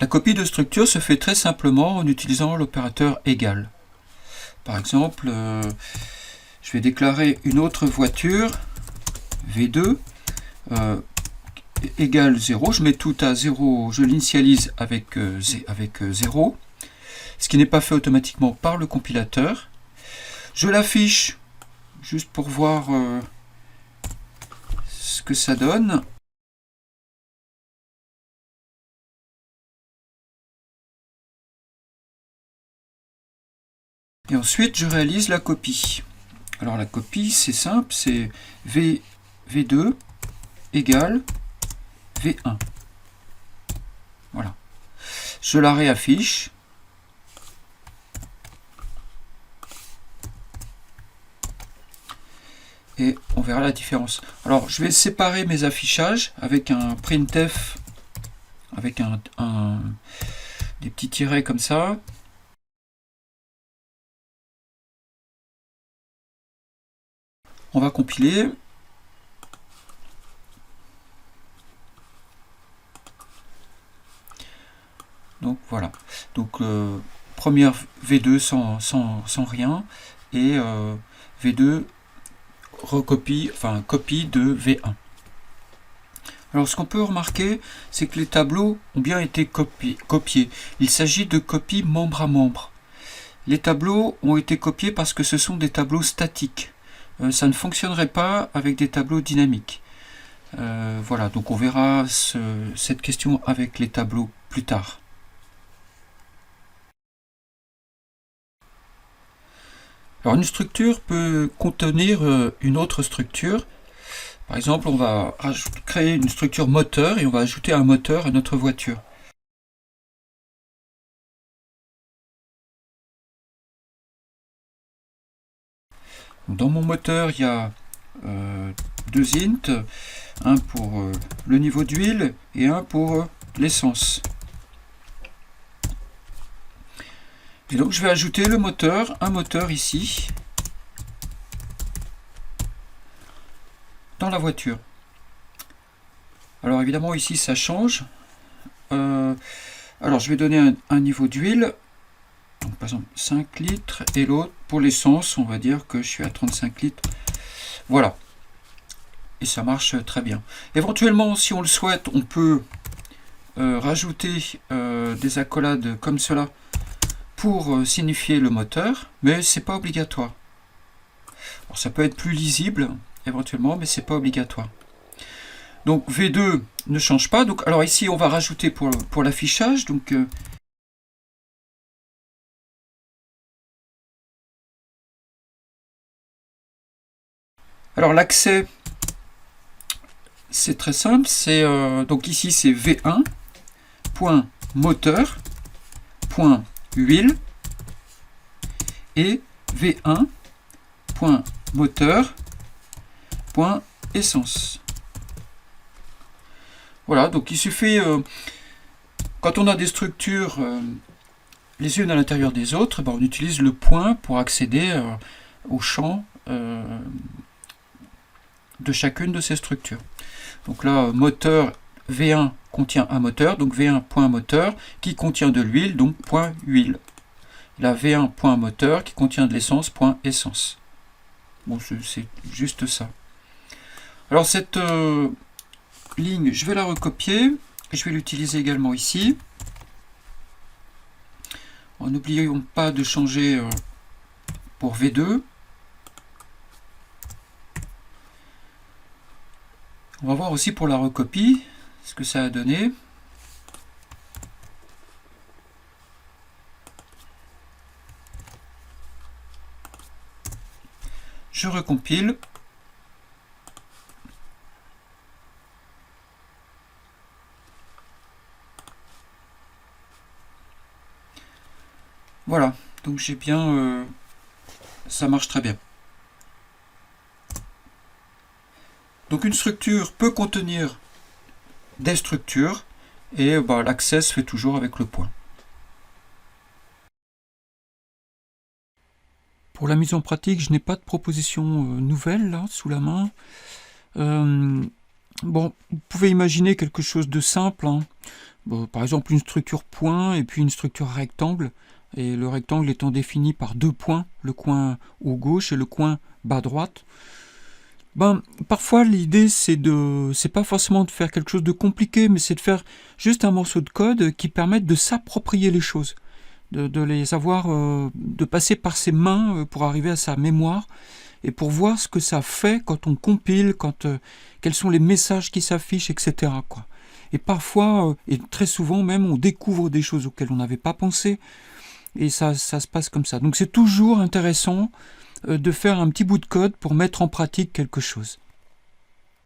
La copie de structure se fait très simplement en utilisant l'opérateur égal. Par exemple, je vais déclarer une autre voiture, V2, égale 0. Je mets tout à 0, je l'initialise avec 0, ce qui n'est pas fait automatiquement par le compilateur. Je l'affiche juste pour voir ce que ça donne. Et ensuite, je réalise la copie. Alors la copie, c'est simple, c'est V2 égale V1. Voilà. Je la réaffiche. Et on verra la différence. Alors, je vais séparer mes affichages avec un printf, avec des petits tirets comme ça. On va compiler. Donc voilà. Donc première V2 sans rien et V2 recopie, enfin copie de V1. Alors ce qu'on peut remarquer, c'est que les tableaux ont bien été copiés. Il s'agit de copies membre à membre. Les tableaux ont été copiés parce que ce sont des tableaux statiques. Ça ne fonctionnerait pas avec des tableaux dynamiques. Voilà, donc on verra cette question avec les tableaux plus tard. Alors une structure peut contenir une autre structure. Par exemple, on va créer une structure moteur et on va ajouter un moteur à notre voiture. Dans mon moteur, il y a deux ints, un pour le niveau d'huile et un pour l'essence. Et donc je vais ajouter le moteur, un moteur ici, dans la voiture. Alors évidemment ici ça change. Alors je vais donner un niveau d'huile, donc par exemple 5 litres, et l'autre pour l'essence, on va dire que je suis à 35 litres. Voilà. Et ça marche très bien. Éventuellement, si on le souhaite, on peut rajouter des accolades comme cela pour signifier le moteur, mais c'est pas obligatoire. Alors, ça peut être plus lisible éventuellement, mais c'est pas obligatoire. Donc V2 ne change pas. Donc, alors ici, on va rajouter pour l'affichage. Donc alors l'accès, c'est très simple. C'est donc ici c'est V1.moteur.huile et V1.moteur.essence. Voilà, donc il suffit, quand on a des structures les unes à l'intérieur des autres, on utilise le point pour accéder au champ de chacune de ces structures. Donc là, moteur V1 contient un moteur, donc V1.moteur qui contient de l'huile, donc point huile. Là, V1.moteur qui contient de l'essence, point essence. Bon, c'est juste ça. Alors cette ligne, je vais la recopier et je vais l'utiliser également ici. N'oublions pas de changer pour V2. On va voir aussi pour la recopie ce que ça a donné. Je recompile. Voilà, donc j'ai bien, ça marche très bien. Donc une structure peut contenir des structures et l'accès se fait toujours avec le point. Pour la mise en pratique, je n'ai pas de proposition nouvelle là sous la main. Bon, vous pouvez imaginer quelque chose de simple, hein. Bon, par exemple, une structure point et puis une structure rectangle, et le rectangle étant défini par 2 points, le coin haut gauche et le coin bas droite. Parfois l'idée c'est pas forcément de faire quelque chose de compliqué, mais c'est de faire juste un morceau de code qui permette de s'approprier les choses, de les avoir, de passer par ses mains pour arriver à sa mémoire et pour voir ce que ça fait quand on compile, quels sont les messages qui s'affichent, etc., quoi. Et parfois, et très souvent même, on découvre des choses auxquelles on n'avait pas pensé, et ça se passe comme ça. Donc c'est toujours intéressant de faire un petit bout de code pour mettre en pratique quelque chose.